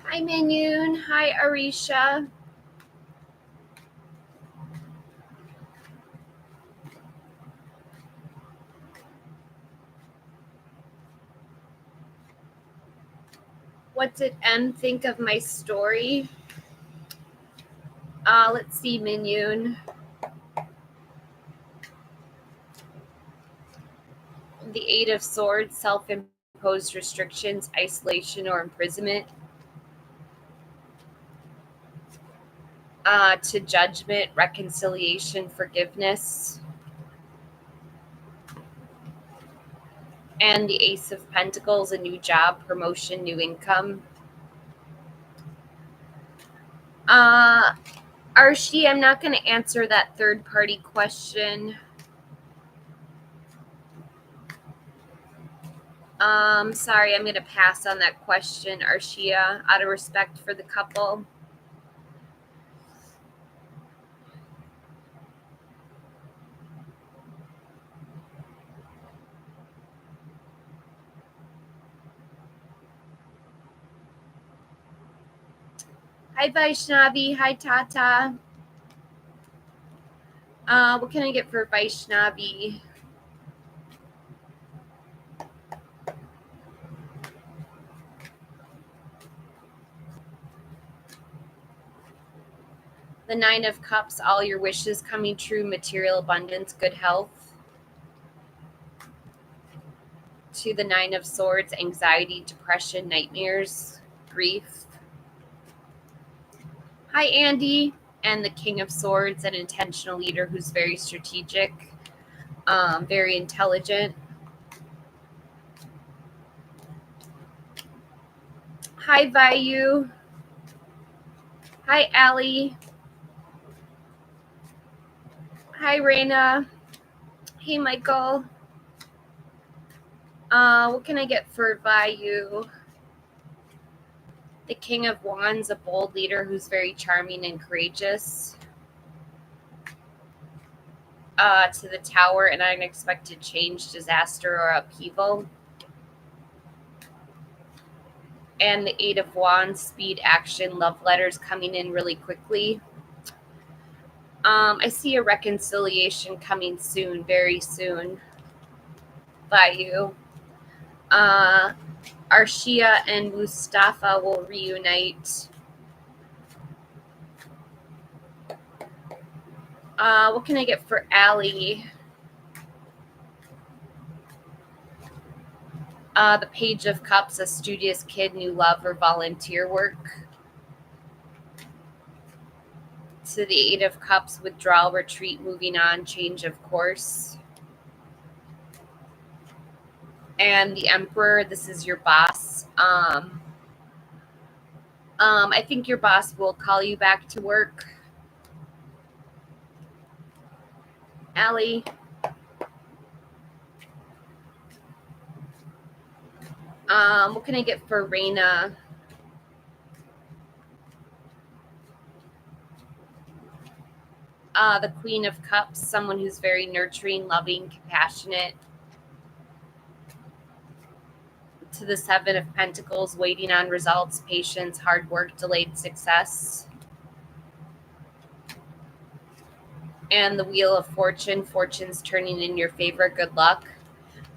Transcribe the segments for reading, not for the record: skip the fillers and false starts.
Hi, Minion. Hi, Arisha. What did M think of my story? Let's see, Minion. The Eight of Swords, self-imposed restrictions, isolation, or imprisonment. To judgment, reconciliation, forgiveness. And the Ace of Pentacles, a new job, promotion, new income. Archie, I'm not going to answer that third-party question. Sorry, I'm going to pass on that question, Arshia, out of respect for the couple. Hi, Vaishnavi. Hi, Tata. What can I get for Vaishnavi? The Nine of Cups, all your wishes coming true, material abundance, good health. To the Nine of Swords, anxiety, depression, nightmares, grief. Hi, Andy. And the King of Swords, an intentional leader who's very strategic, very intelligent. Hi, Vayu. Hi, Allie. Hi, Raina. Hey, Michael. What can I get for Vayu? The King of Wands, a bold leader who's very charming and courageous. To the Tower, an unexpected change, disaster, or upheaval. And the Eight of Wands, speed, action, love letters coming in really quickly. I see a reconciliation coming soon, very soon, by you. Arshia and Mustafa will reunite. What can I get for Allie? The Page of Cups, a studious kid, new love, or volunteer work. To the Eight of Cups, withdrawal, retreat, moving on, change of course. And the Emperor, this is your boss. I think your boss will call you back to work. Allie. What can I get for Raina? The Queen of Cups, someone who's very nurturing, loving, compassionate. To the Seven of Pentacles, waiting on results, patience, hard work, delayed success. And the Wheel of Fortune, fortune's turning in your favor, good luck.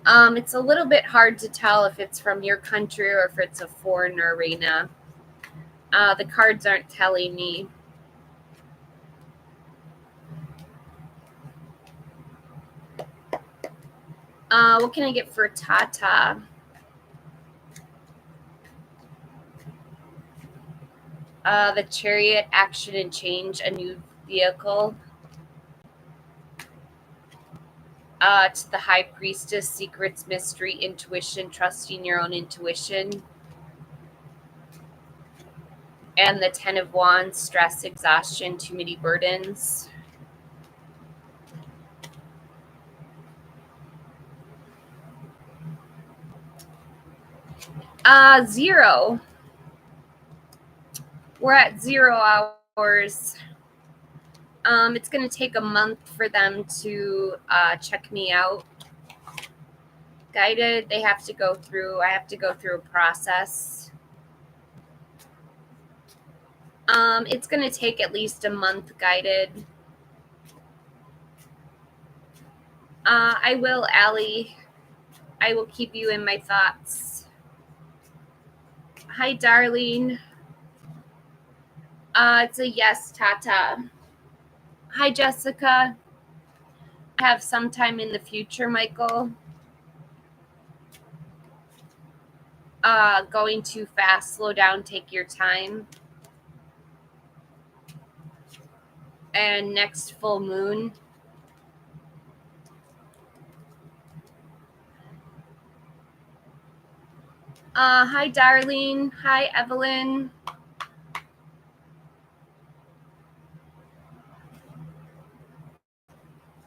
It's a little bit hard to tell if it's from your country or if it's a foreigner, Raina. The cards aren't telling me. What can I get for Tata? The Chariot, action and change, a new vehicle. To the High Priestess, secrets, mystery, intuition, trusting your own intuition. And the Ten of Wands, stress, exhaustion, too many burdens. Zero. We're at 0 hours. It's going to take a month for them to check me out. Guided, I have to go through a process. It's going to take at least a month guided. I will, Allie. I will keep you in my thoughts. Hi, darling. It's a yes, Tata. Hi, Jessica. I have sometime in the future, Michael. Going too fast. Slow down. Take your time. And next full moon. Hi, Darlene. Hi, Evelyn.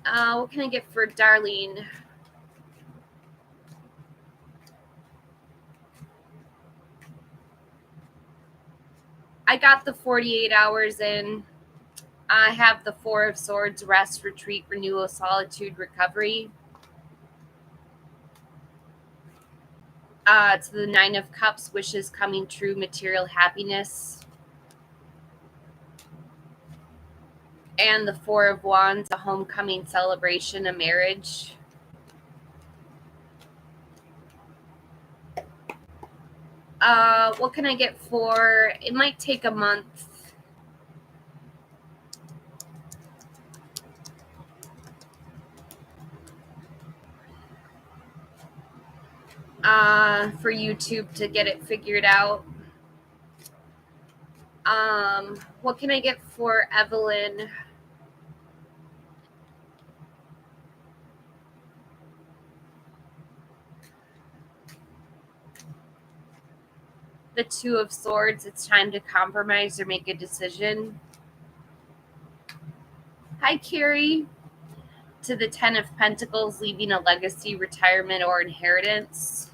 What can I get for Darlene? I got the 48 hours in. I have the Four of Swords, rest, retreat, renewal, solitude, recovery. To the Nine of Cups, wishes coming true, material happiness. And the Four of Wands, a homecoming celebration, a marriage. What can I get for, it might take a month. For YouTube to get it figured out. What can I get for Evelyn? The Two of Swords, it's time to compromise or make a decision. Hi, Carrie. To the Ten of Pentacles, leaving a legacy, retirement, or inheritance.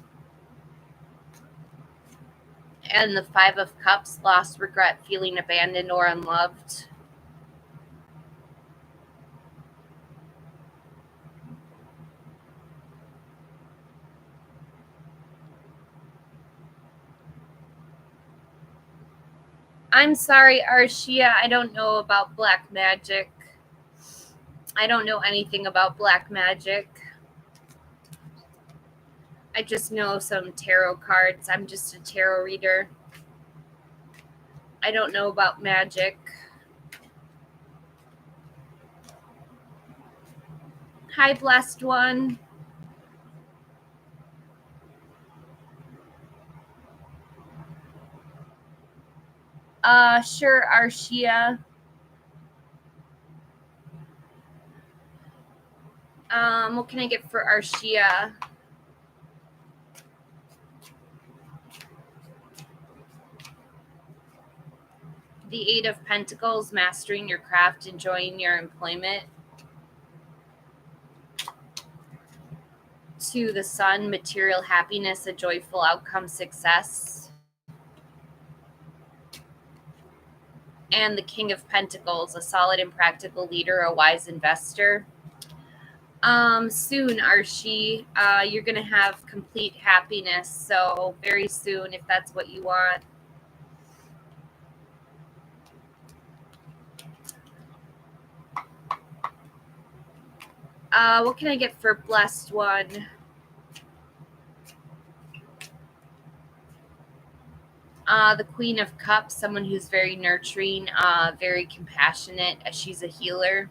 And the Five of Cups, loss, regret, feeling abandoned or unloved. I'm sorry, Arshia, I don't know about black magic. I don't know anything about black magic. I just know some tarot cards. I'm just a tarot reader. I don't know about magic. Hi, blessed one. Sure, Arshia. What can I get for Arshia? The Eight of Pentacles, mastering your craft, enjoying your employment. To the Sun, material happiness, a joyful outcome, success. And the King of Pentacles, a solid and practical leader, a wise investor. Soon, Archie, you're going to have complete happiness. So very soon, if that's what you want. What can I get for blessed one? The Queen of Cups, someone who's very nurturing, very compassionate. She's a healer.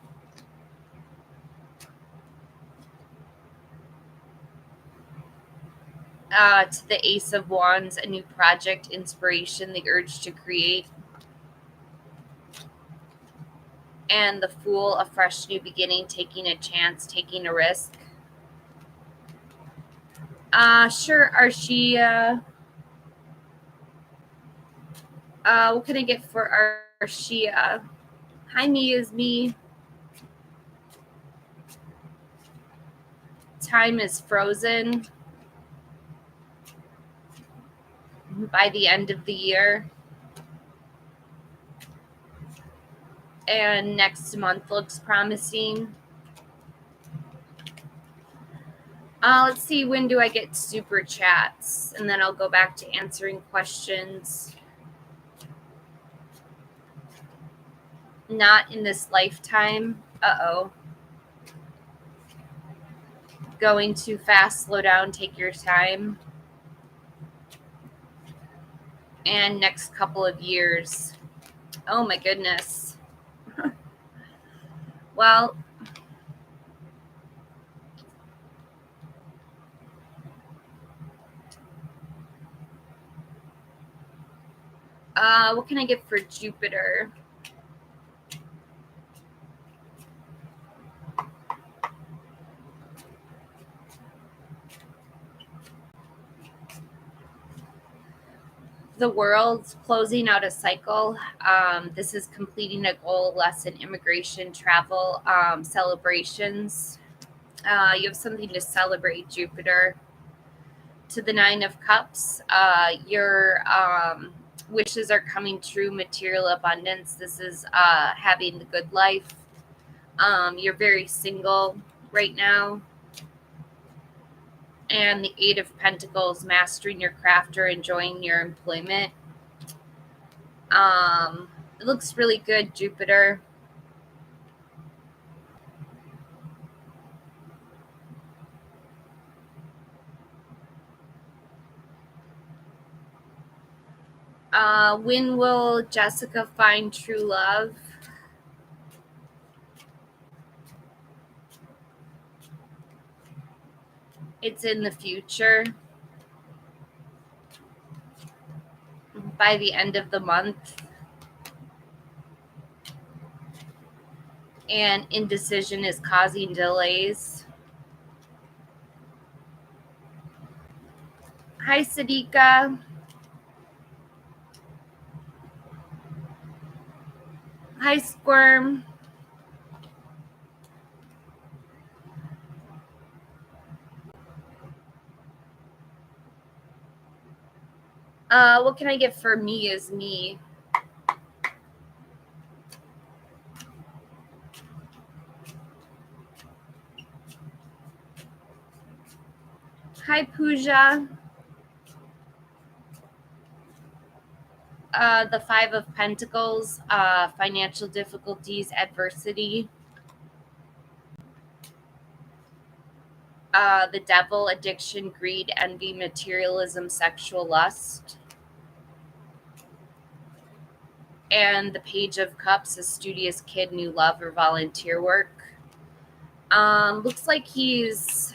To the Ace of Wands, a new project, inspiration, the urge to create. And the Fool, a fresh new beginning, taking a chance, taking a risk. Sure, Arshia. What can I get for Arshia? Hi, me is me. Time is frozen by the end of the year. And next month looks promising. Let's see, when do I get super chats? And then I'll go back to answering questions. Not in this lifetime. Uh-oh. Going too fast, slow down, take your time. And next couple of years. Oh my goodness. Well, what can I get for Jupiter? The world's closing out a cycle. This is completing a goal, lesson, immigration, travel, celebrations. You have something to celebrate, Jupiter. To the Nine of Cups, your wishes are coming true, material abundance. This is having the good life. You're very single right now. And the Eight of Pentacles, mastering your craft or enjoying your employment. It looks really good, Jupiter. When will Jessica find true love? It's in the future. By the end of the month. And indecision is causing delays. Hi, Sadika. Hi, Squirm. What can I get for me is me? Hi, Pooja. The Five of Pentacles, financial difficulties, adversity. The Devil, addiction, greed, envy, materialism, sexual lust. And the Page of Cups, a studious kid, new love, or volunteer work. Looks like he's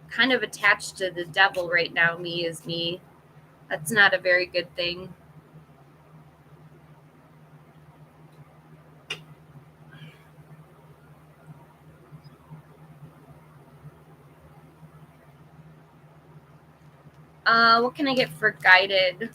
kind of attached to the devil right now. Me is me. That's not a very good thing. What can I get for guided?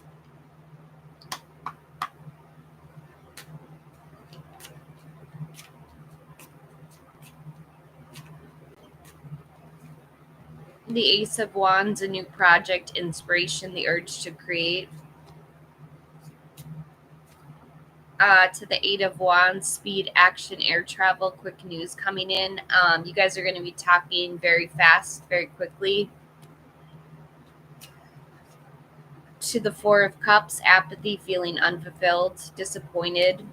The Ace of Wands, a new project, inspiration, the urge to create. To the Eight of Wands, speed, action, air travel, quick news coming in. You guys are going to be talking very fast, very quickly. To the Four of Cups, apathy, feeling unfulfilled, disappointed.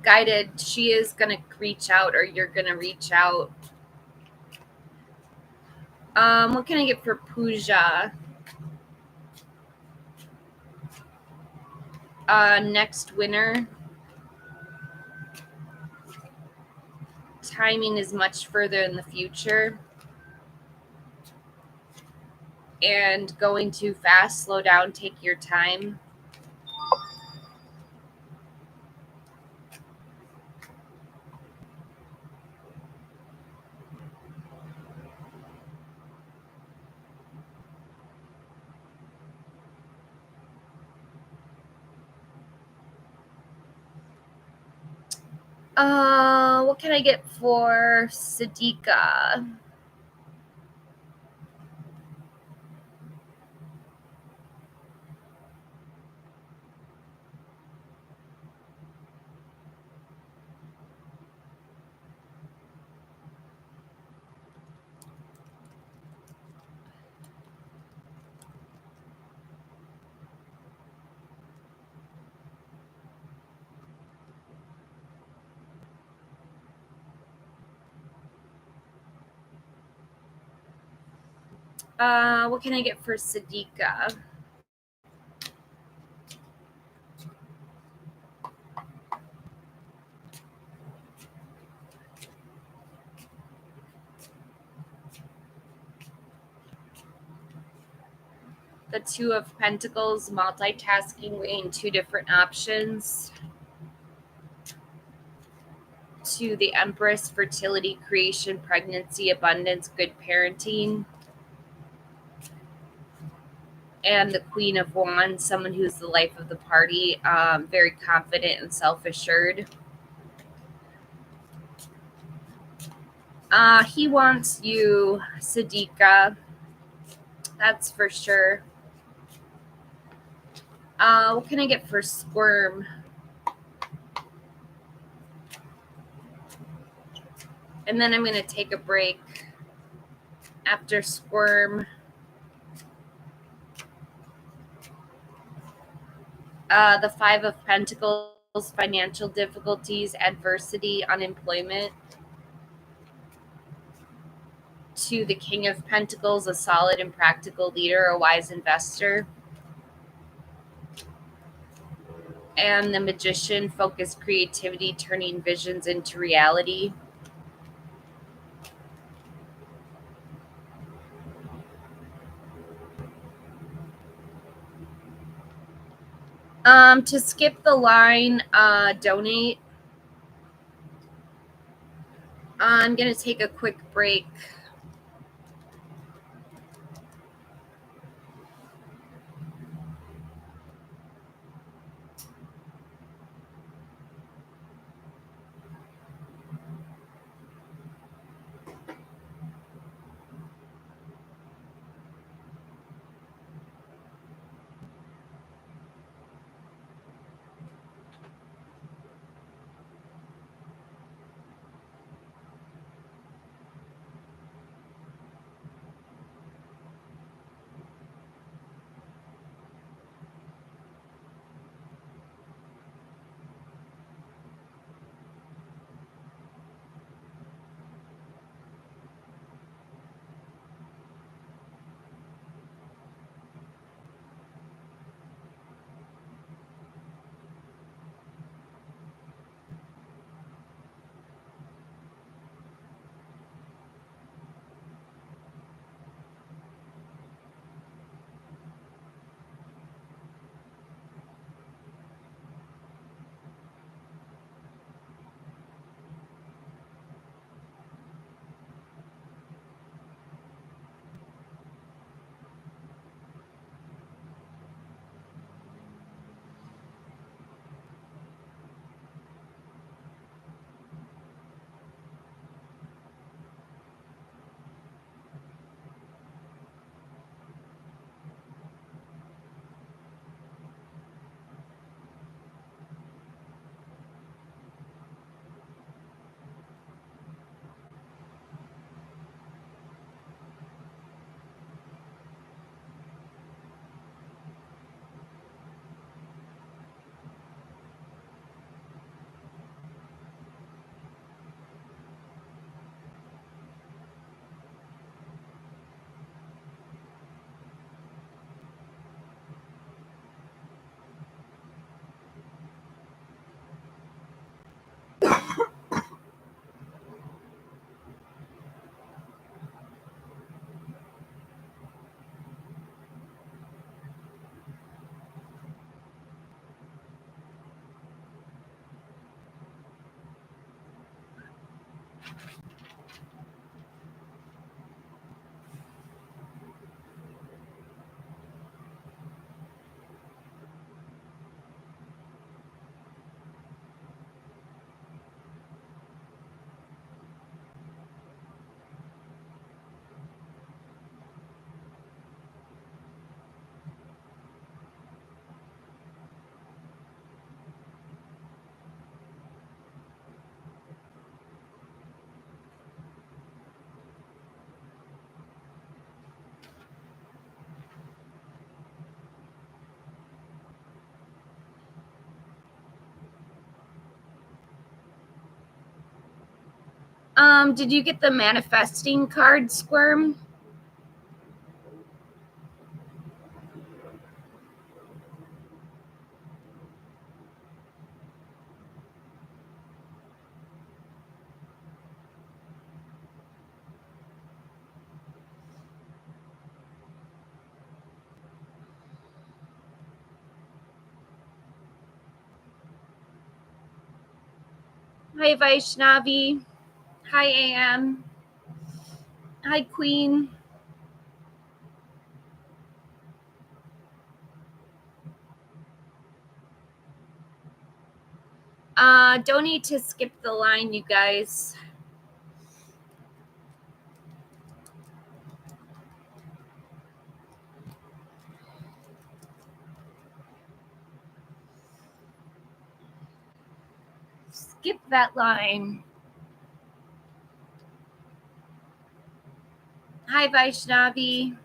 Guided, she is going to reach out, or you're going to reach out. What can I get for Pooja? Next winner. Timing is much further in the future. And going too fast, slow down, take your time. What can I get for Sadika? What can I get for Sadiqa? The Two of Pentacles, multitasking, weighing two different options. To the Empress, fertility, creation, pregnancy, abundance, good parenting. And the Queen of Wands, someone who's the life of the party, very confident and self-assured. He wants you, Sadiqa. That's for sure. What can I get for Squirm? And then I'm going to take a break after Squirm. The Five of Pentacles, financial difficulties, adversity, unemployment. To the King of Pentacles, a solid and practical leader, a wise investor. And the Magician, focused creativity, turning visions into reality. To skip the line, donate. I'm going to take a quick break. Did you get the manifesting card, Squirm? Hi, Vaishnavi. Hi, AM. Hi, Queen. Don't need to skip the line, you guys. Skip that line. Hi, Vaishnavi.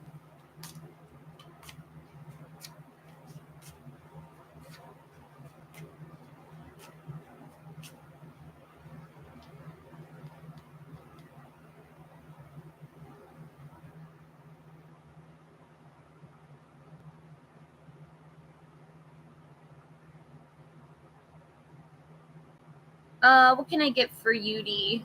What can I get for Yudi?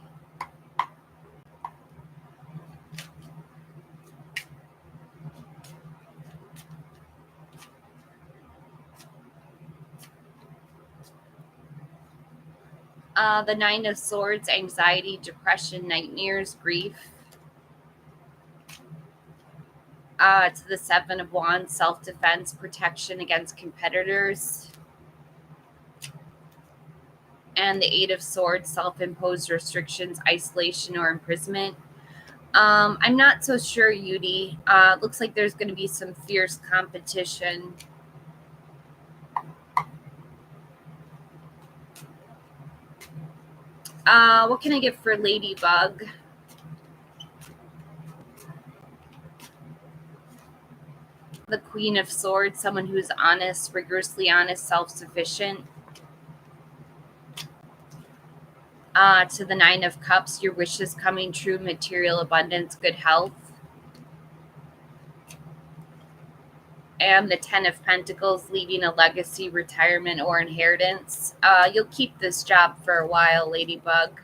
The Nine of Swords, anxiety, depression, nightmares, grief. To the Seven of Wands, self-defense, protection against competitors. And the Eight of Swords, self-imposed restrictions, isolation, or imprisonment. I'm not so sure, Yudi. Looks like there's going to be some fierce competition. What can I get for Ladybug? The Queen of Swords, someone who's honest, rigorously honest, self-sufficient. To the Nine of Cups, your wishes coming true, material abundance, good health. And the Ten of Pentacles, leaving a legacy, retirement, or inheritance. You'll keep this job for a while, Ladybug.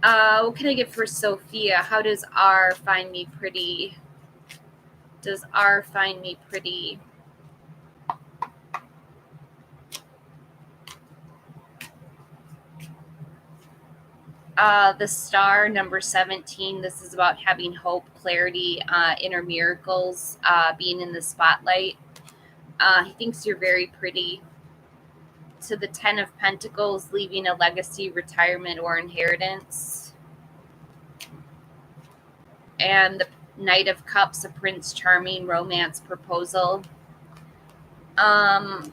What can I get for Sophia? How does R find me pretty? Does R find me pretty? The Star, number 17. This is about having hope, clarity, inner miracles, being in the spotlight. He thinks you're very pretty. To the Ten of Pentacles, leaving a legacy, retirement, or inheritance. And the Knight of Cups, a Prince Charming, romance, proposal. R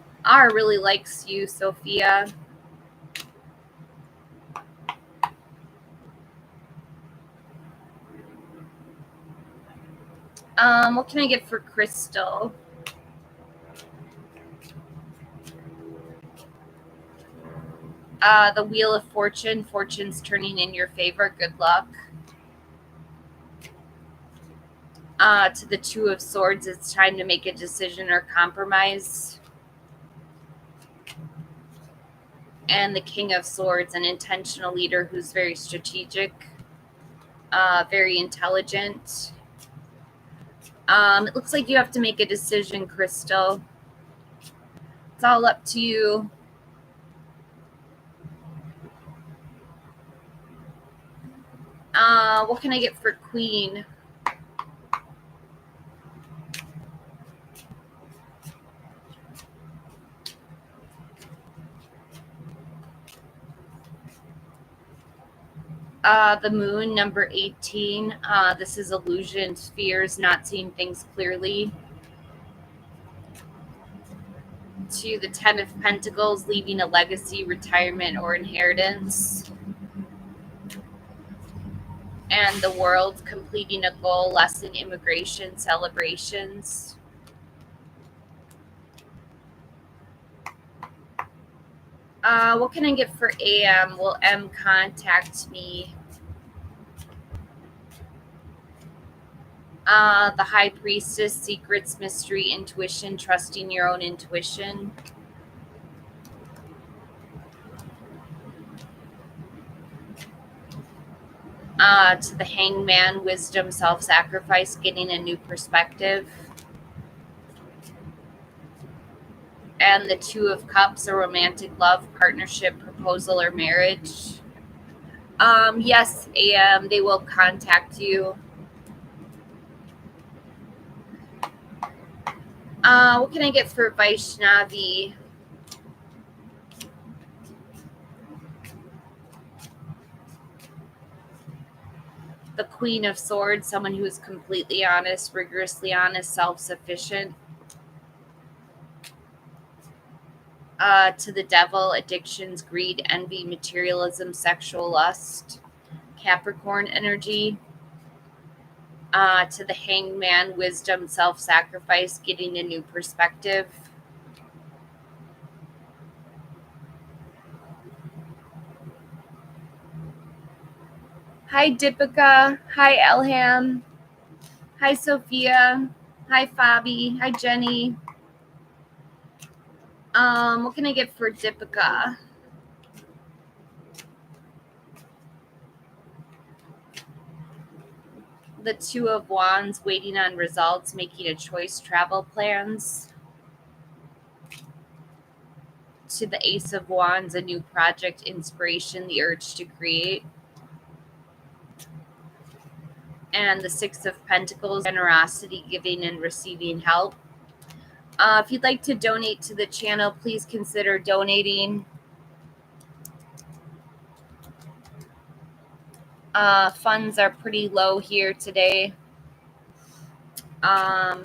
really likes you, Sophia. What can I get for Crystal? The Wheel of Fortune, fortune's turning in your favor, good luck. To the Two of Swords, it's time to make a decision or compromise. And the King of Swords, an intentional leader who's very strategic, very intelligent. It looks like you have to make a decision, Crystal. It's all up to you. What can I get for Queen? The Moon, number 18. This is illusions, fears, not seeing things clearly. To the Ten of Pentacles, leaving a legacy, retirement, or inheritance. And the World, completing a goal, lesson, immigration, celebrations. What can I get for AM? Will M contact me? The High Priestess, secrets, mystery, intuition, trusting your own intuition. To the Hangman, wisdom, self-sacrifice, getting a new perspective. And the Two of Cups, a romantic love, partnership, proposal, or marriage. Yes, they will contact you. What can I get for Vaishnavi? The Queen of Swords, someone who is completely honest, rigorously honest, self-sufficient. To the Devil, addictions, greed, envy, materialism, sexual lust. Capricorn energy. To the Hangman, wisdom, self-sacrifice, getting a new perspective. Hi, Deepika. Hi, Elham. Hi, Sophia. Hi, Fabi. Hi, Jenny. What can I get for Deepika? The Two of Wands, waiting on results, making a choice, travel plans. To the Ace of Wands, a new project, inspiration, the urge to create. And the Six of Pentacles, generosity, giving and receiving help. If you'd like to donate to the channel, please consider donating. Funds are pretty low here today. What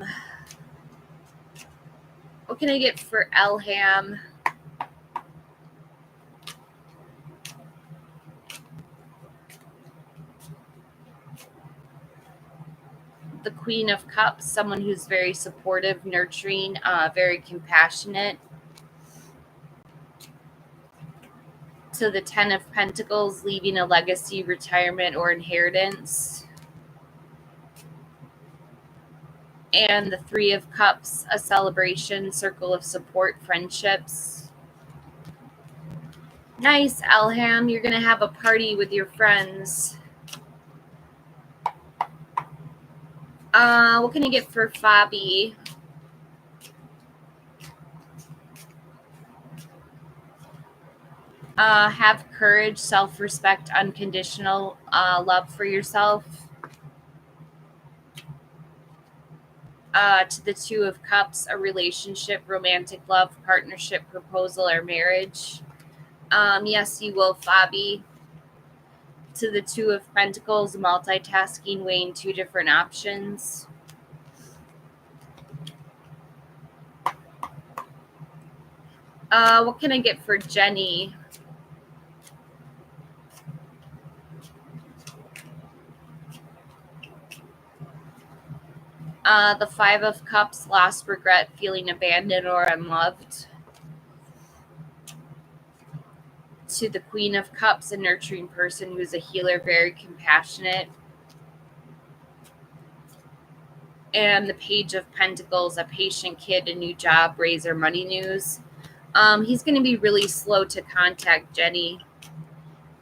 can I get for Elham? The Queen of Cups, someone who's very supportive, nurturing, very compassionate. To the Ten of Pentacles, leaving a legacy, retirement, or inheritance. And the Three of Cups, a celebration, circle of support, friendships. Nice, Elham. You're going to have a party with your friends. What can I get for Fabi? Have courage, self-respect, unconditional love for yourself. To the Two of Cups, a relationship, romantic love, partnership, proposal, or marriage. Yes, you will, Fabi. To the Two of Pentacles, multitasking, weighing two different options. What can I get for Jenny? The Five of Cups, lost, regret, feeling abandoned or unloved. To the Queen of Cups, a nurturing person who's a healer, very compassionate. And the Page of Pentacles, a patient kid, a new job, raise, or money news. He's going to be really slow to contact Jenny,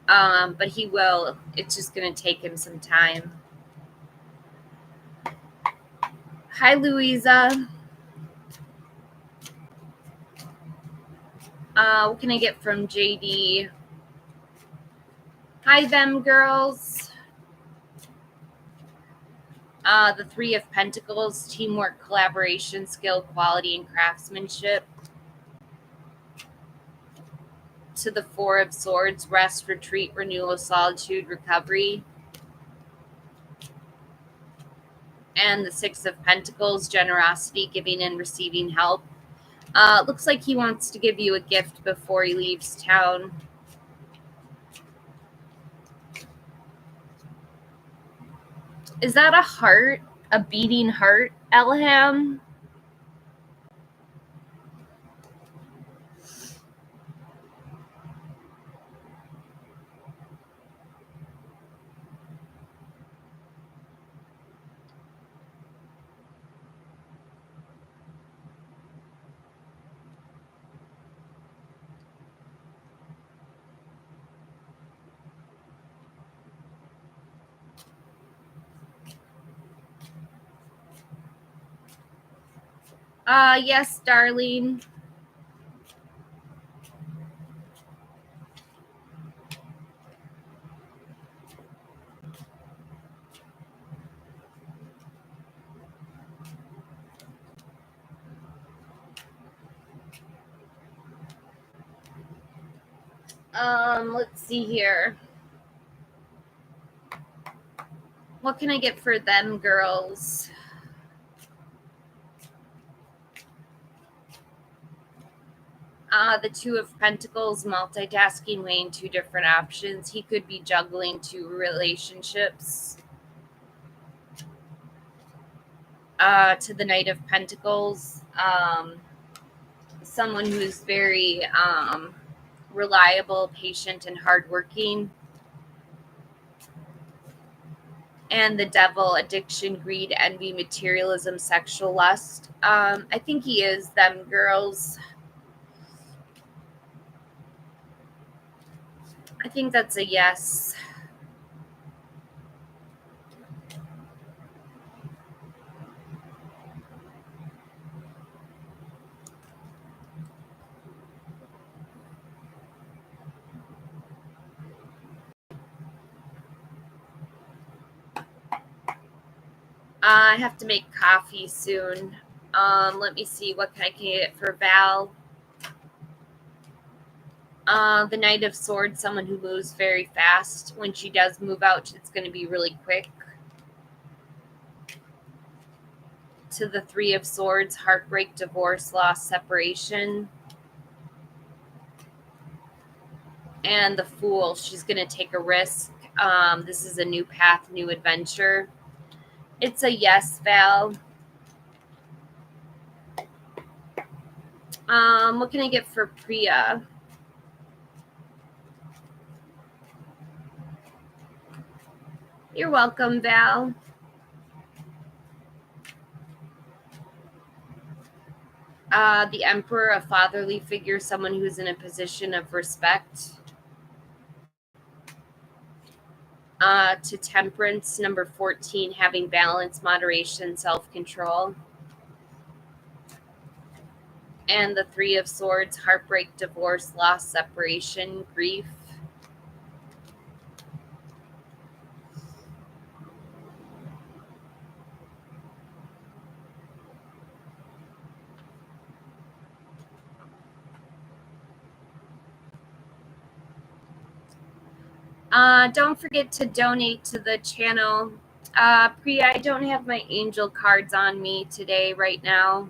but he will. It's just going to take him some time. Hi, Louisa. What can I get from JD? Hi, them girls. The Three of Pentacles, teamwork, collaboration, skill, quality, and craftsmanship. To the Four of Swords, rest, retreat, renewal, solitude, recovery. And the Six of Pentacles, generosity, giving and receiving help. Looks like he wants to give you a gift before he leaves town. Is that a heart? A beating heart, Elham? Yes, darling. Let's see here. What can I get for them girls? The Two of Pentacles, multitasking, weighing two different options. He could be juggling two relationships. To the Knight of Pentacles, someone who's very reliable, patient, and hardworking. And the Devil, addiction, greed, envy, materialism, sexual lust. I think he is them girls. I think that's a yes. I have to make coffee soon. Let me see what I can get for Val. The Knight of Swords, someone who moves very fast. When she does move out, it's going to be really quick. To the Three of Swords, heartbreak, divorce, loss, separation. And the Fool, she's going to take a risk. This is a new path, new adventure. It's a yes, Val. What can I get for Priya? You're welcome, Val. The Emperor, a fatherly figure, someone who's in a position of respect. To Temperance, number 14, having balance, moderation, self-control. And the Three of Swords, heartbreak, divorce, loss, separation, grief. Don't forget to donate to the channel. Priya, I don't have my angel cards on me today, right now.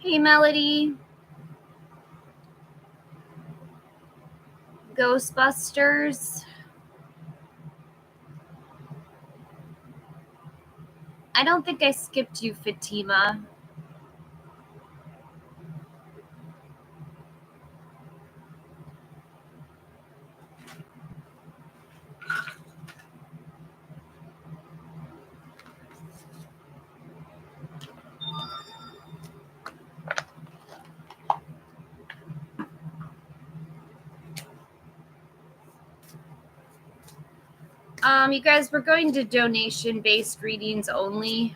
Hey, Melody. Ghostbusters. I don't think I skipped you, Fatima. You guys, we're going to donation-based readings only.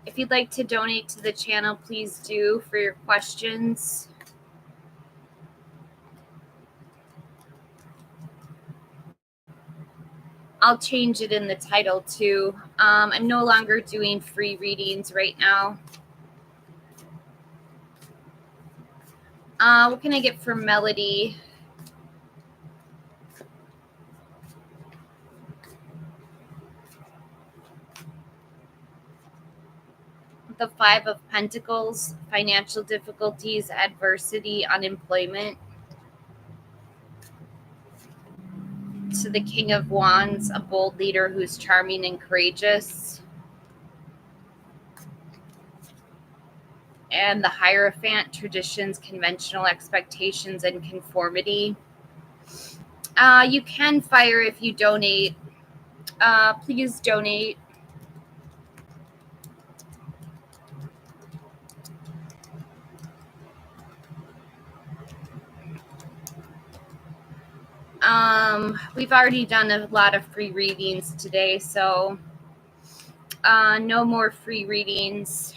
If you'd like to donate to the channel, please do for your questions. I'll change it in the title too. I'm no longer doing free readings right now. What can I get for Melody? The Five of Pentacles, financial difficulties, adversity, unemployment. To the King of Wands, a bold leader who's charming and courageous. And the Hierophant, traditions, conventional expectations, and conformity. You can fire if you donate. Please donate. We've already done a lot of free readings today, so no more free readings.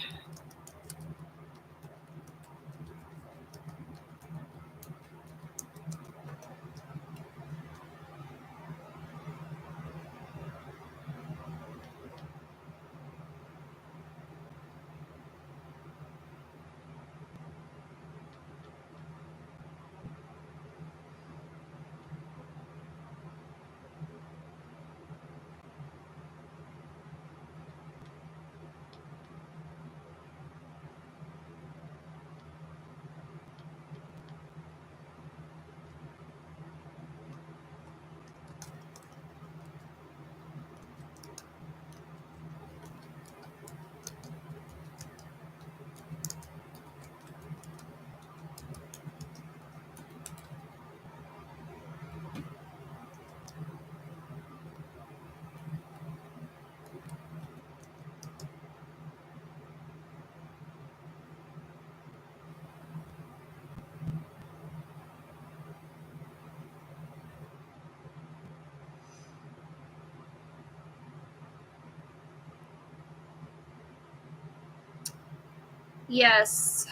Yes,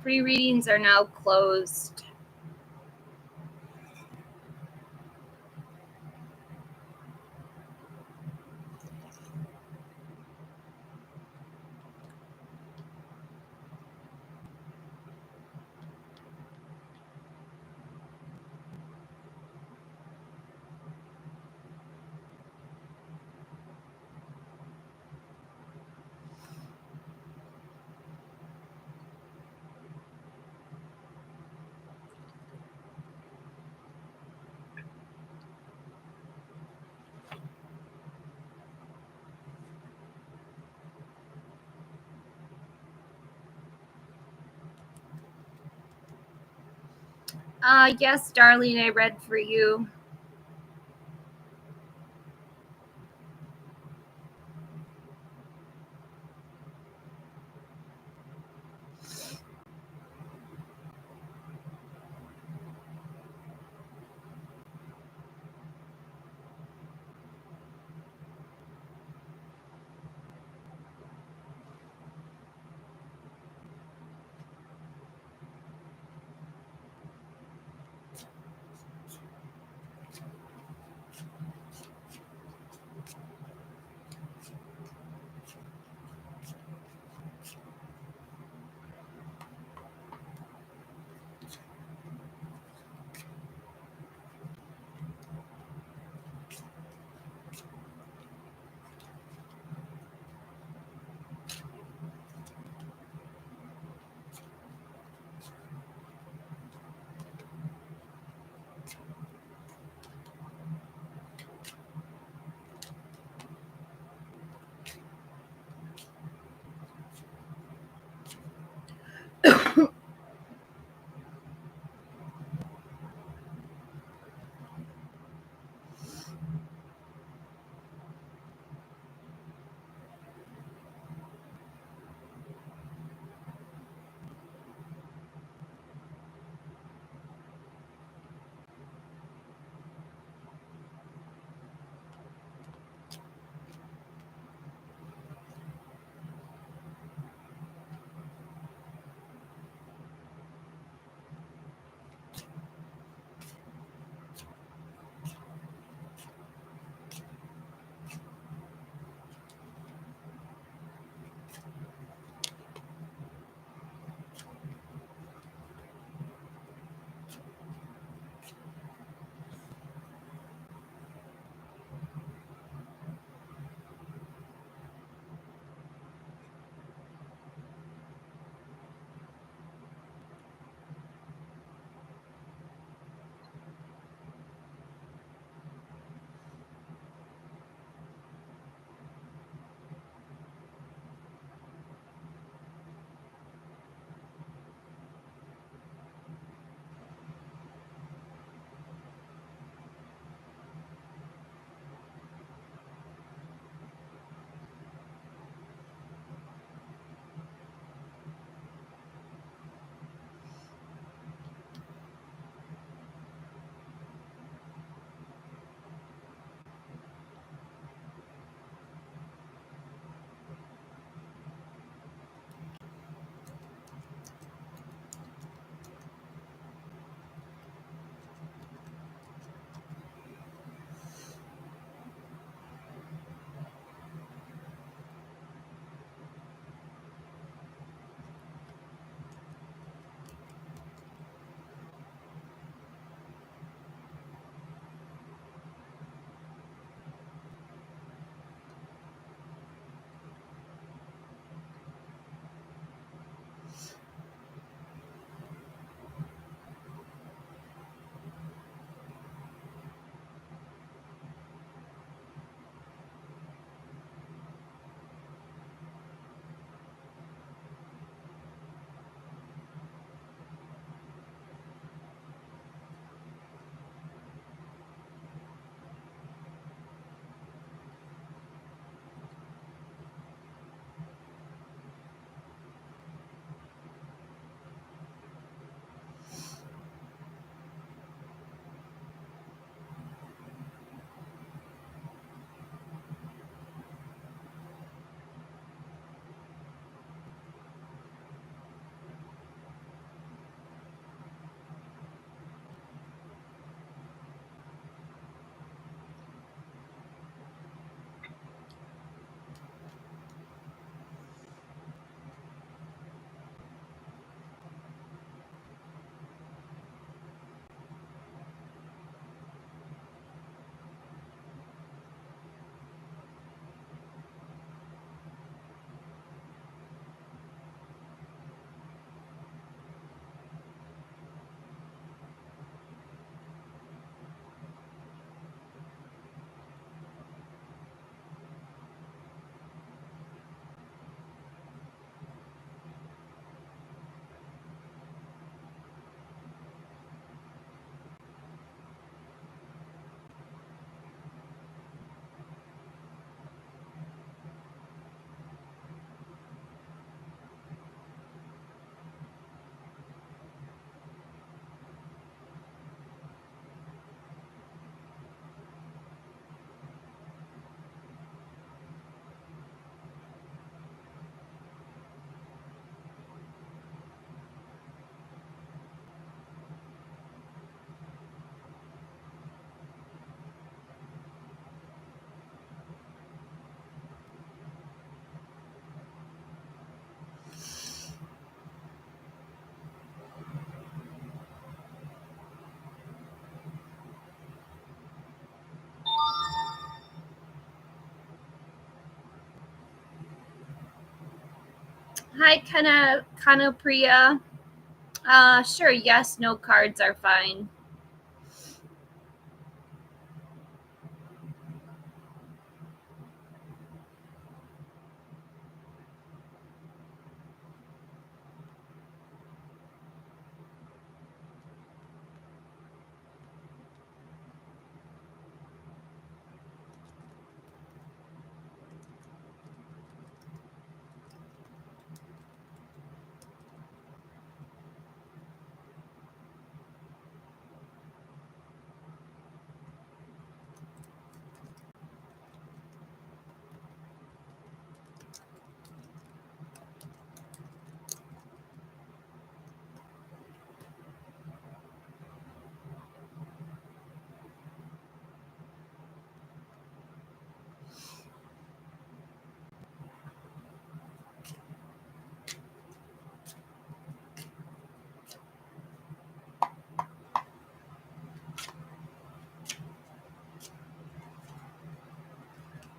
free readings are now closed. Yes, darling, I read for you. Hi, Kana Priya. Sure, yes, no cards are fine.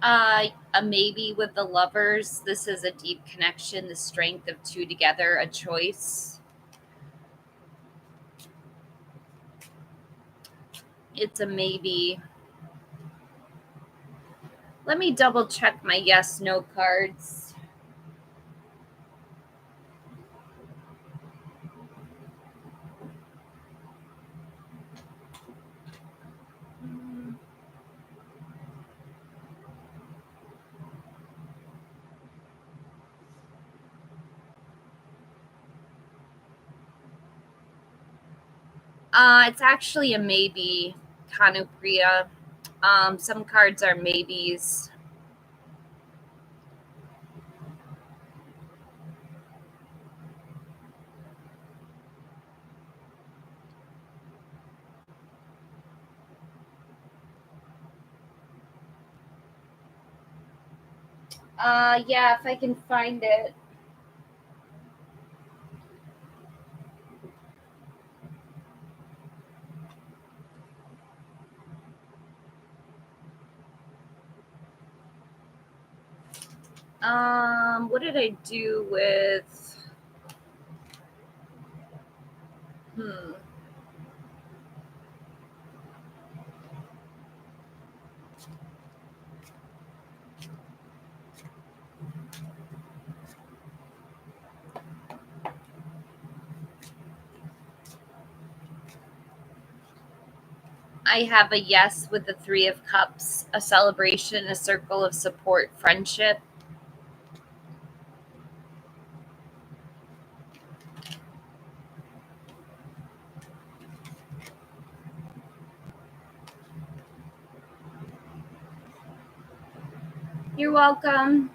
A maybe with the lovers. This is a deep connection, the strength of two together, a choice. It's a maybe. Let me double check my yes, no cards. It's actually a maybe, Kanupriya. Some cards are maybes. Yeah, if I can find it. What did I do with? Hmm. I have a yes with the Three of Cups, a celebration, a circle of support, friendship. You're welcome.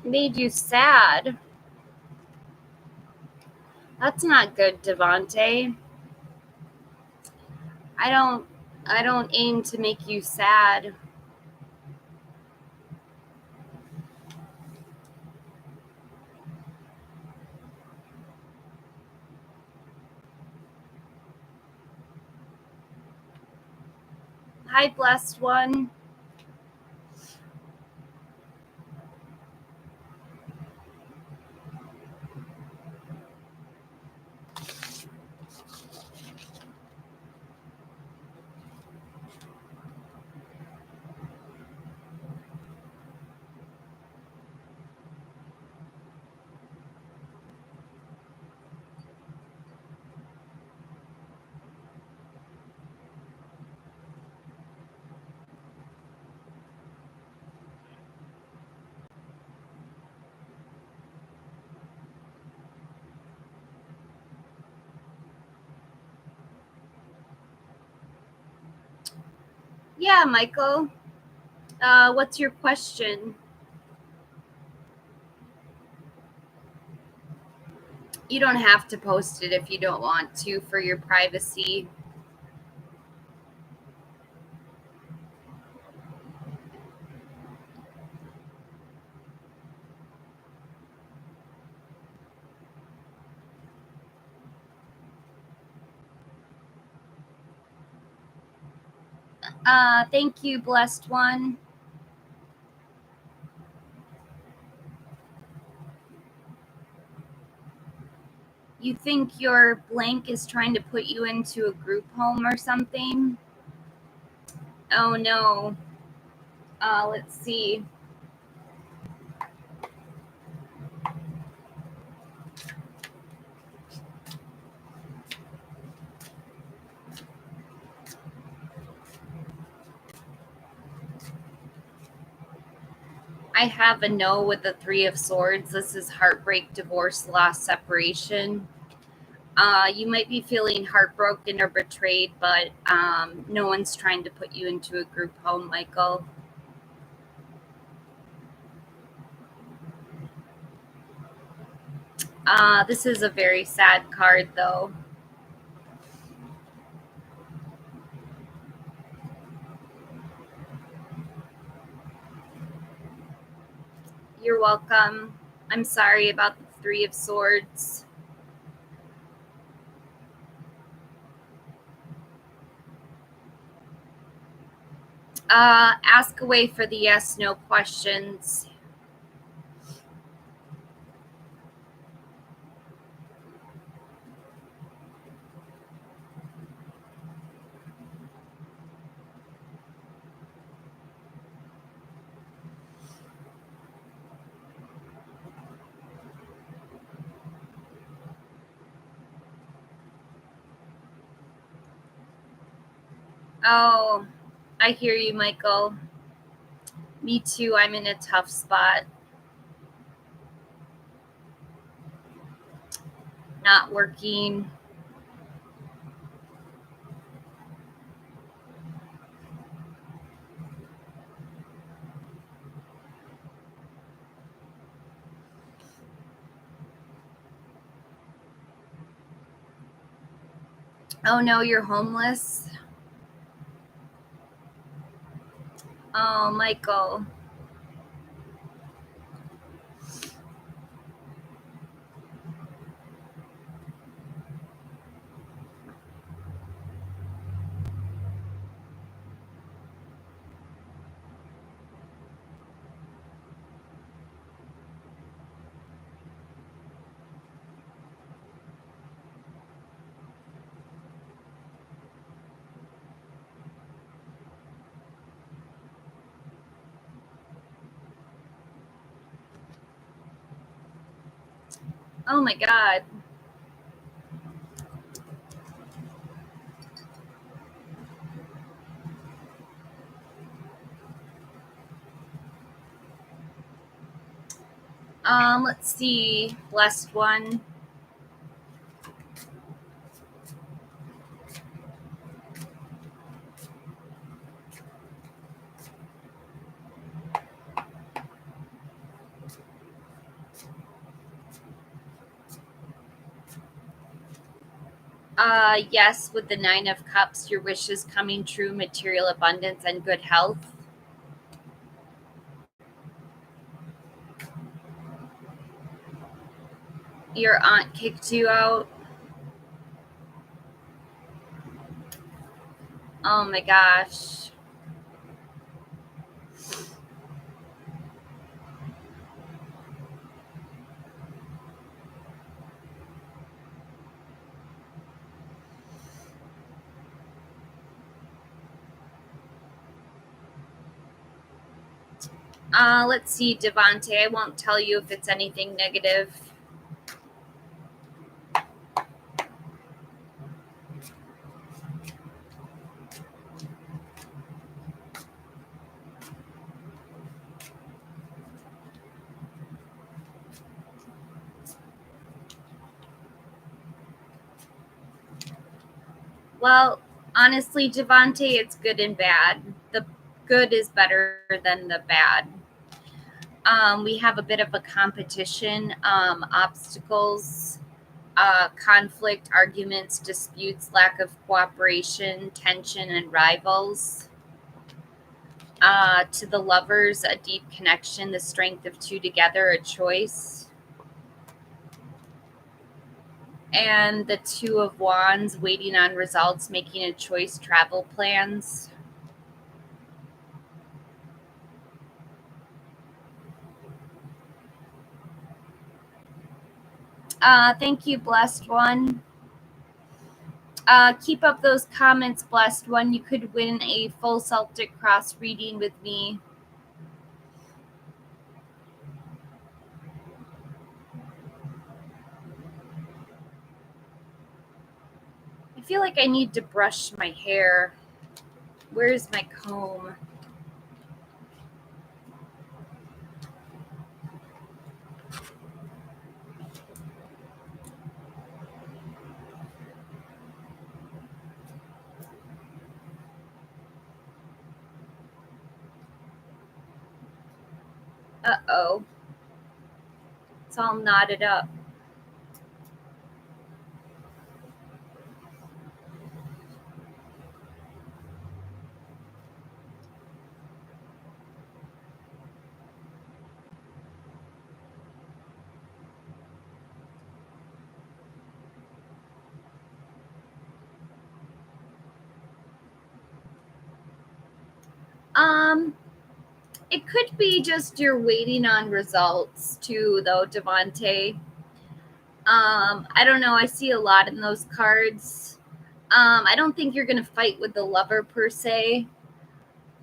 Made you sad. That's not good, Devante. I don't aim to make you sad. Hi, blessed one. Yeah, Michael. What's your question? You don't have to post it if you don't want to for your privacy. Thank you, blessed one. You think your blank is trying to put you into a group home or something? Oh no. Let's see. I have a no with the Three of Swords. This is heartbreak, divorce, loss, separation. You might be feeling heartbroken or betrayed, but no one's trying to put you into a group home, Michael. This is a very sad card, though. You're welcome. I'm sorry about the Three of Swords. Ask away for the yes, no questions. Oh, I hear you, Michael. Me too. I'm in a tough spot. Not working. Oh no, you're homeless. Oh, Michael. Oh my God. Let's see. Blessed one. Yes, with the Nine of Cups, your wishes coming true, material abundance, and good health. Your aunt kicked you out. Oh my gosh. Let's see, Devante. I won't tell you if it's anything negative. Well, honestly, Devante, it's good and bad. The good is better than the bad. We have a bit of a competition, obstacles, conflict, arguments, disputes, lack of cooperation, tension, and rivals. To the lovers, a deep connection, the strength of two together, a choice. And the Two of Wands, waiting on results, making a choice, travel plans. Thank you, Blessed One. Keep up those comments, Blessed One. You could win a full Celtic Cross reading with me. I feel like I need to brush my hair. Where's my comb? Uh-oh. It's all knotted up. Um, it could be just you're waiting on results too, though, Devante. I don't know. I see a lot in those cards. I don't think you're gonna fight with the lover per se.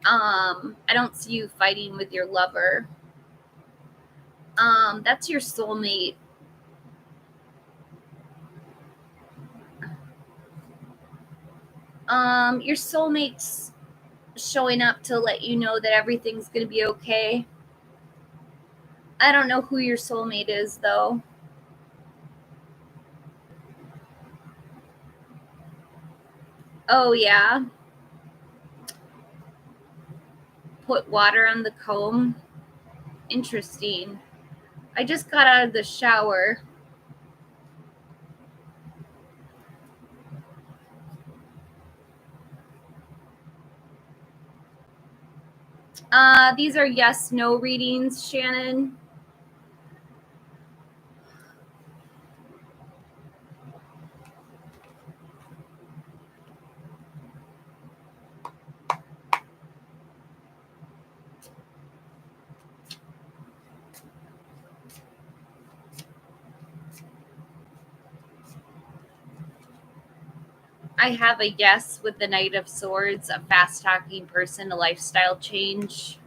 I don't see you fighting with your lover. That's your soulmate. Your soulmate's showing up to let you know that everything's gonna be okay. I don't know who your soulmate is though. Oh yeah. Put water on the comb. Interesting. I just got out of the shower. These are yes, no readings, Shannon. I have a yes with the Knight of Swords, a fast talking person, a lifestyle change.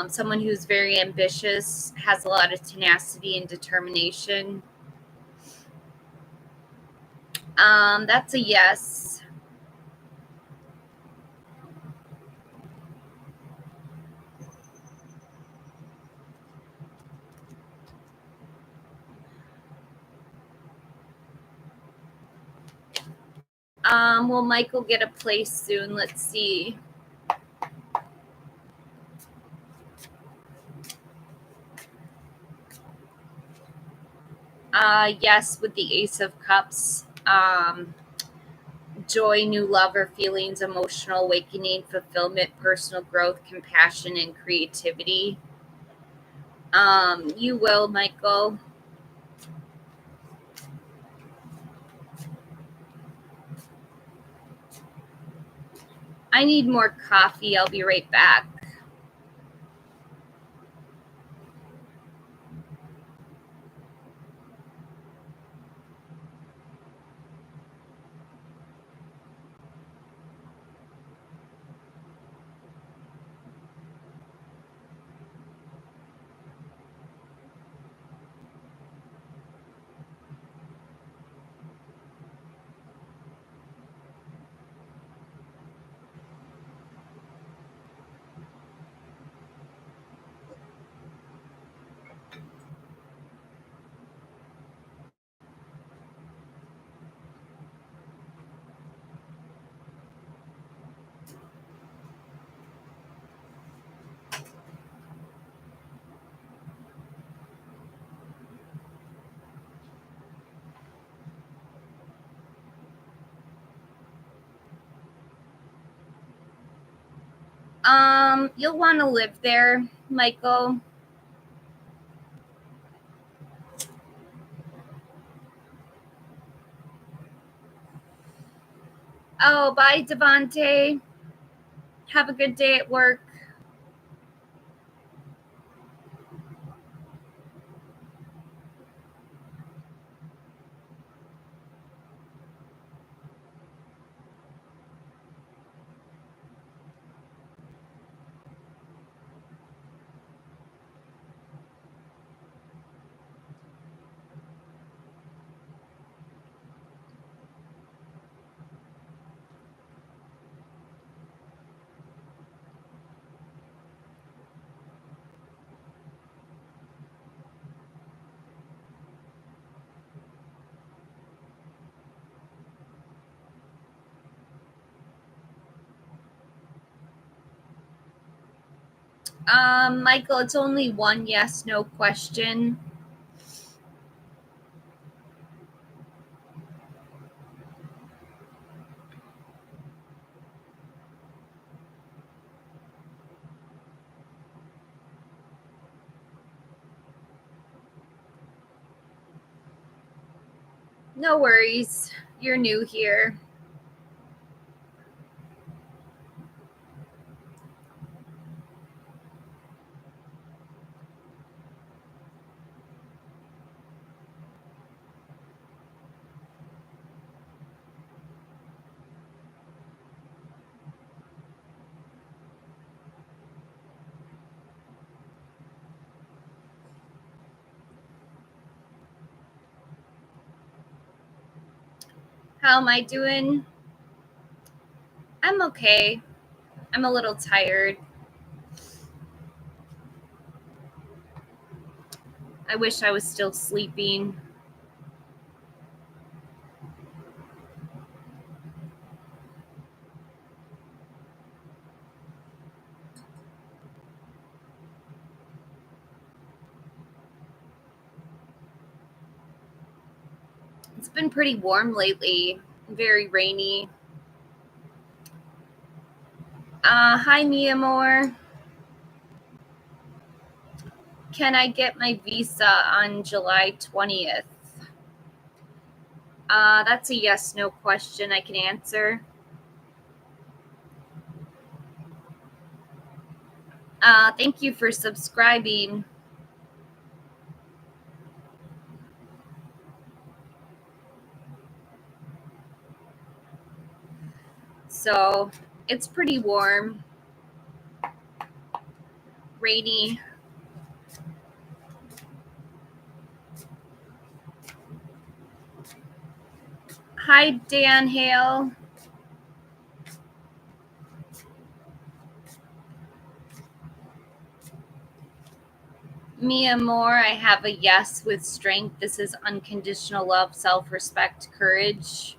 Someone who's very ambitious, has a lot of tenacity and determination. That's a yes. Will Michael get a place soon? Let's see. Yes, with the Ace of Cups. Joy, new love or feelings, emotional awakening, fulfillment, personal growth, compassion, and creativity. You will, Michael. I need more coffee. I'll be right back. You'll want to live there, Michael. Oh, bye, Devante. Have a good day at work. Michael, it's only one yes, no question. No worries. You're new here. How am I doing? I'm okay. I'm a little tired. I wish I was still sleeping. It's been pretty warm lately, very rainy. Hi, Mia Moore. Can I get my visa on July 20th? That's a yes, no question I can answer. Thank you for subscribing. So, it's pretty warm, rainy. Hi, Dan Hale. Mia Moore, I have a yes with strength. This is unconditional love, self respect, courage.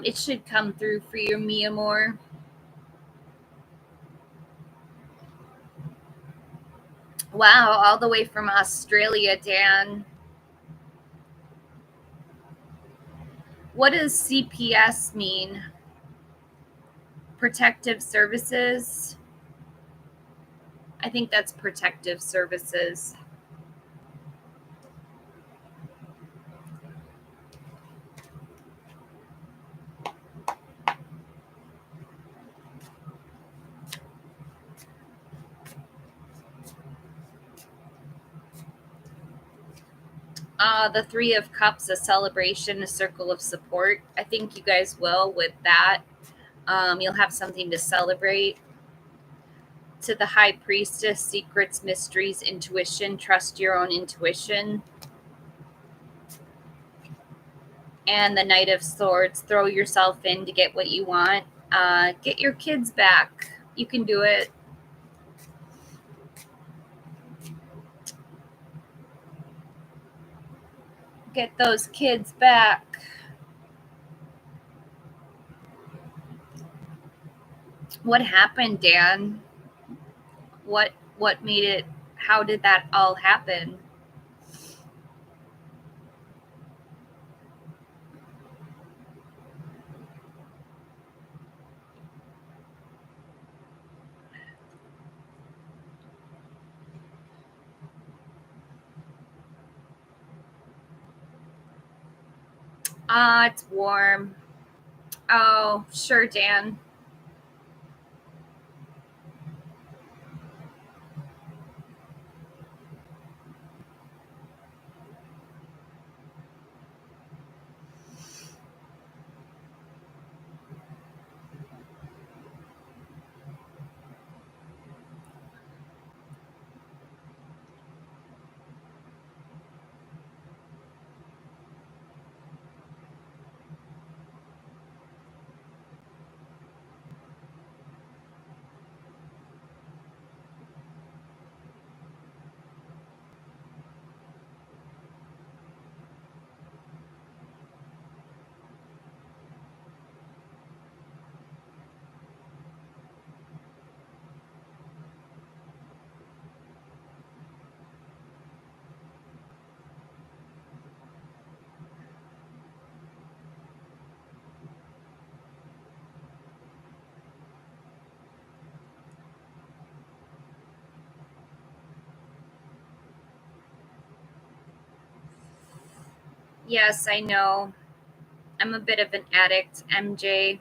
It should come through for you, Mia Moore. Wow, all the way from Australia, Dan. What does CPS mean? Protective services? I think that's protective services. The Three of Cups, a celebration, a circle of support. I think you guys will with that. You'll have something to celebrate. To the High Priestess, secrets, mysteries, intuition. Trust your own intuition. And the Knight of Swords, throw yourself in to get what you want. Get your kids back. You can do it. Get those kids back. What happened, Dan? What made it? How did that all happen? It's warm. Oh, sure, Dan. Yes, I know. I'm a bit of an addict, MJ.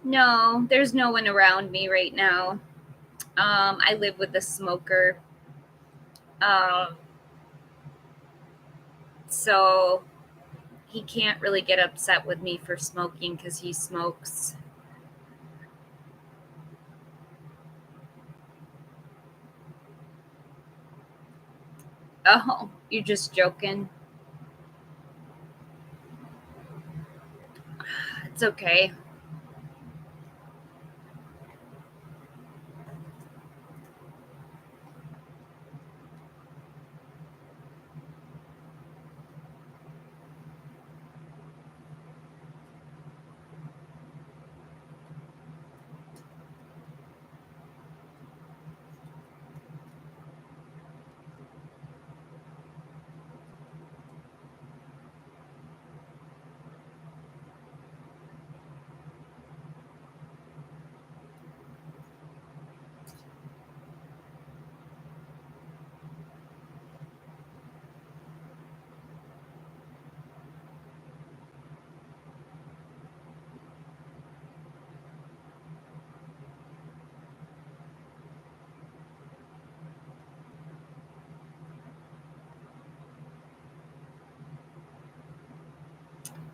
No, there's no one around me right now. I live with a smoker. Um, so he can't really get upset with me for smoking because he smokes. Oh, you're just joking. It's okay.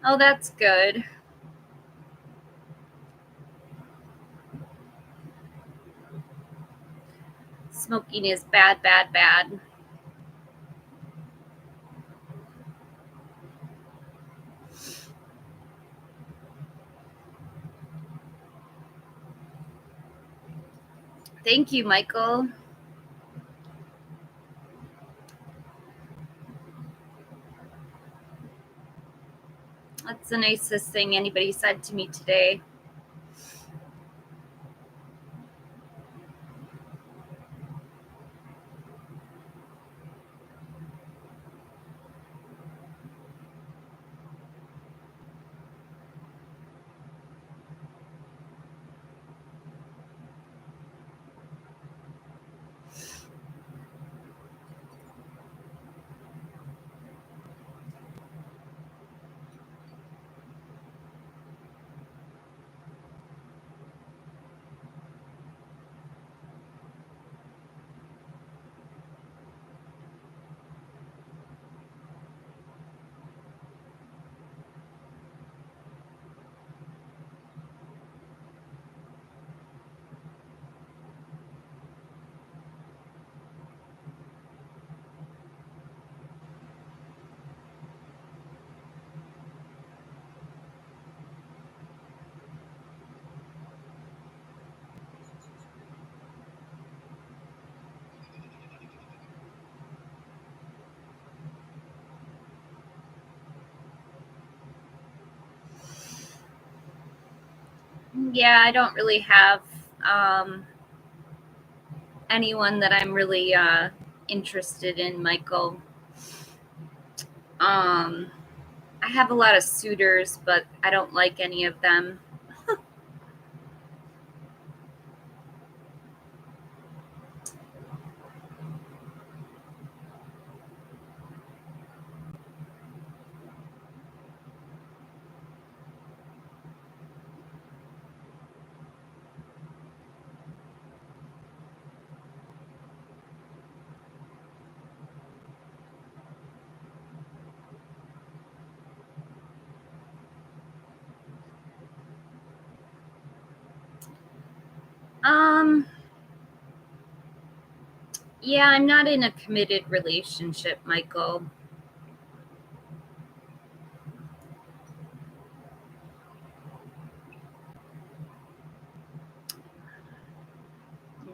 Oh, that's good. Smoking is bad, bad, bad. Thank you, Michael. That's the nicest thing anybody said to me today. Yeah, I don't really have anyone that I'm really interested in, Michael. I have a lot of suitors, but I don't like any of them. Um, yeah, I'm not in a committed relationship, Michael.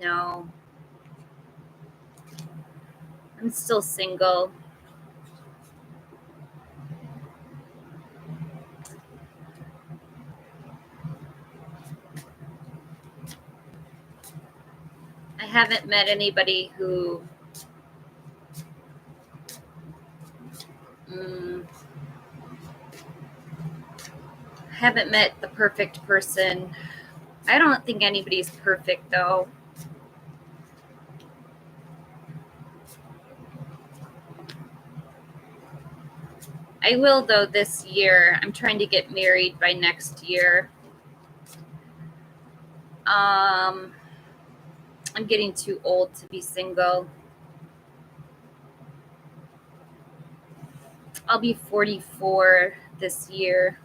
No, I'm still single. I haven't met anybody who mm, haven't met the perfect person. I don't think anybody's perfect though. I will though this year. I'm trying to get married by next year. Um, I'm getting too old to be single. I'll be 44 this year.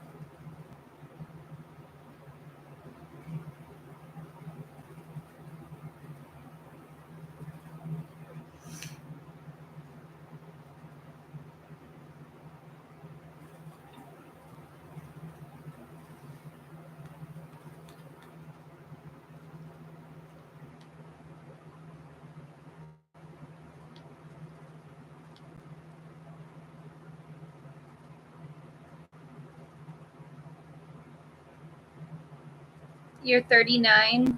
You're 39.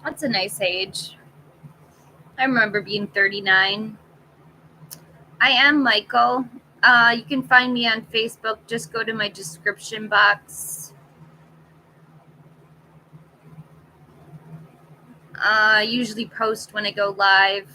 That's a nice age. I remember being 39. I am Michael. You can find me on Facebook. Just go to my description box. I usually post when I go live.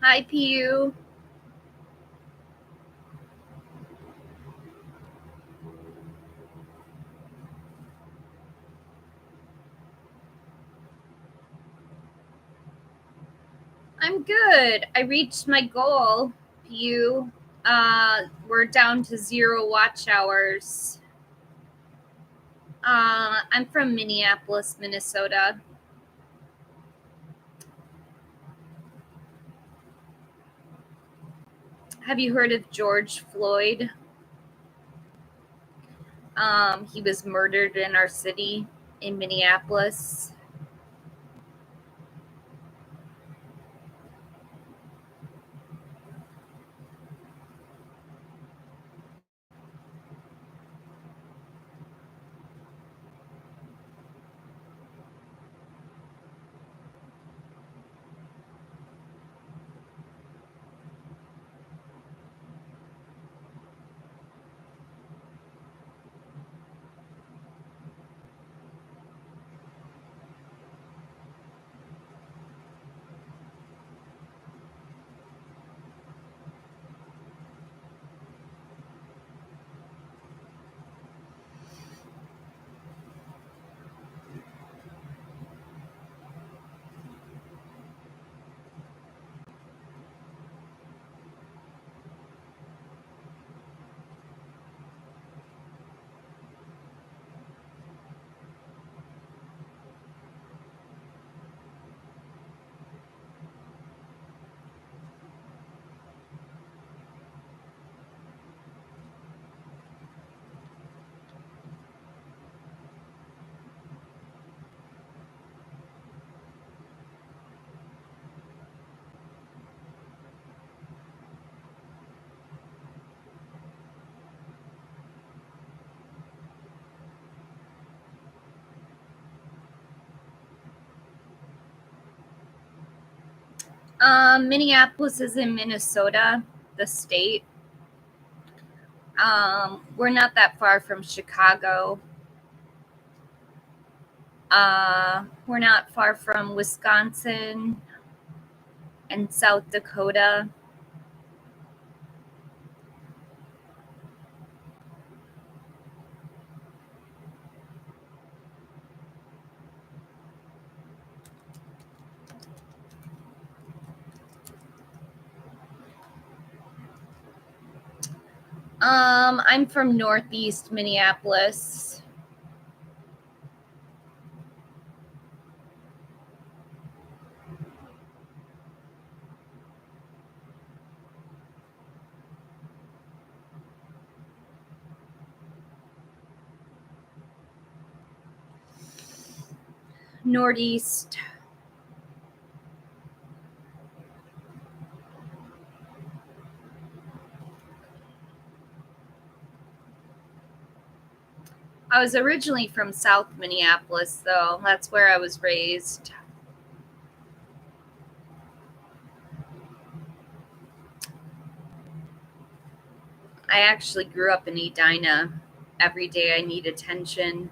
Hi, Pu. I'm good. I reached my goal, Pu. We're down to 0 watch hours. I'm from Minneapolis, Minnesota. Have you heard of George Floyd? He was murdered in our city in Minneapolis. Minneapolis is in Minnesota, the state. We're not that far from Chicago. We're not far from Wisconsin and South Dakota. I'm from Northeast Minneapolis. Northeast. I was originally from South Minneapolis, though. That's where I was raised. I actually grew up in Edina. Every day I need attention.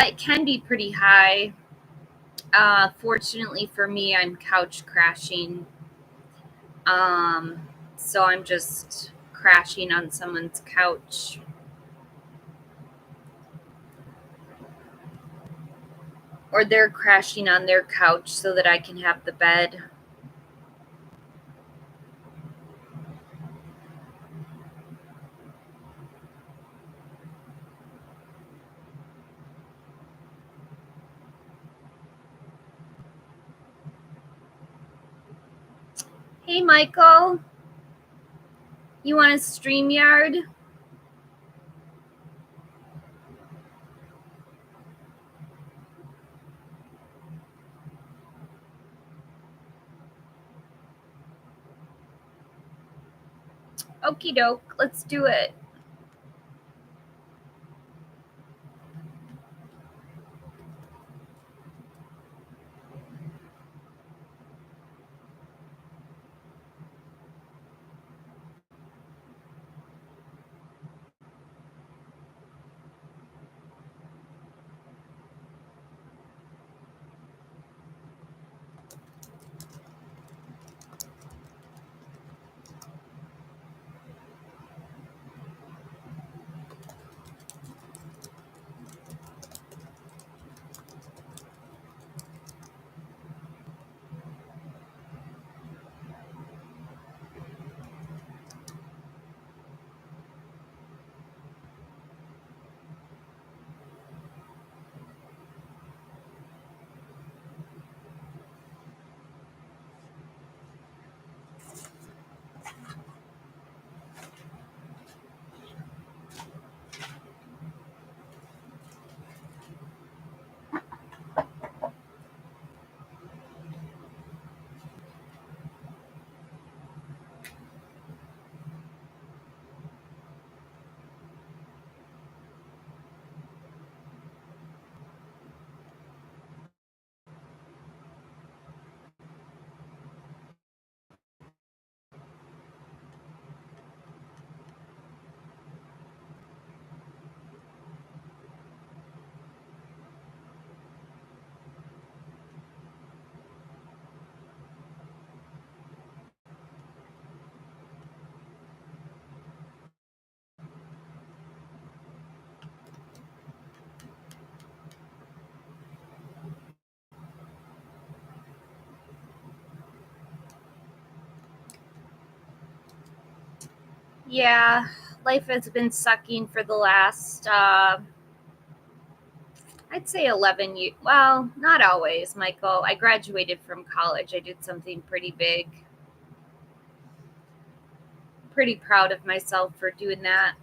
It can be pretty high. Fortunately for me, I'm couch crashing. So I'm just crashing on someone's couch. Or they're crashing on their couch so that I can have the bed. Hey, Michael. You want a StreamYard? Okie doke, let's do it. Yeah, life has been sucking for the last, I'd say 11 years. Well, not always, Michael. I graduated from college. I did something pretty big. Pretty proud of myself for doing that.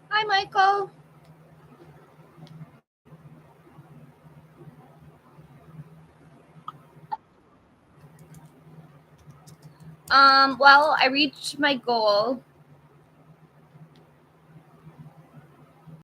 Hi, Michael. Well, I reached my goal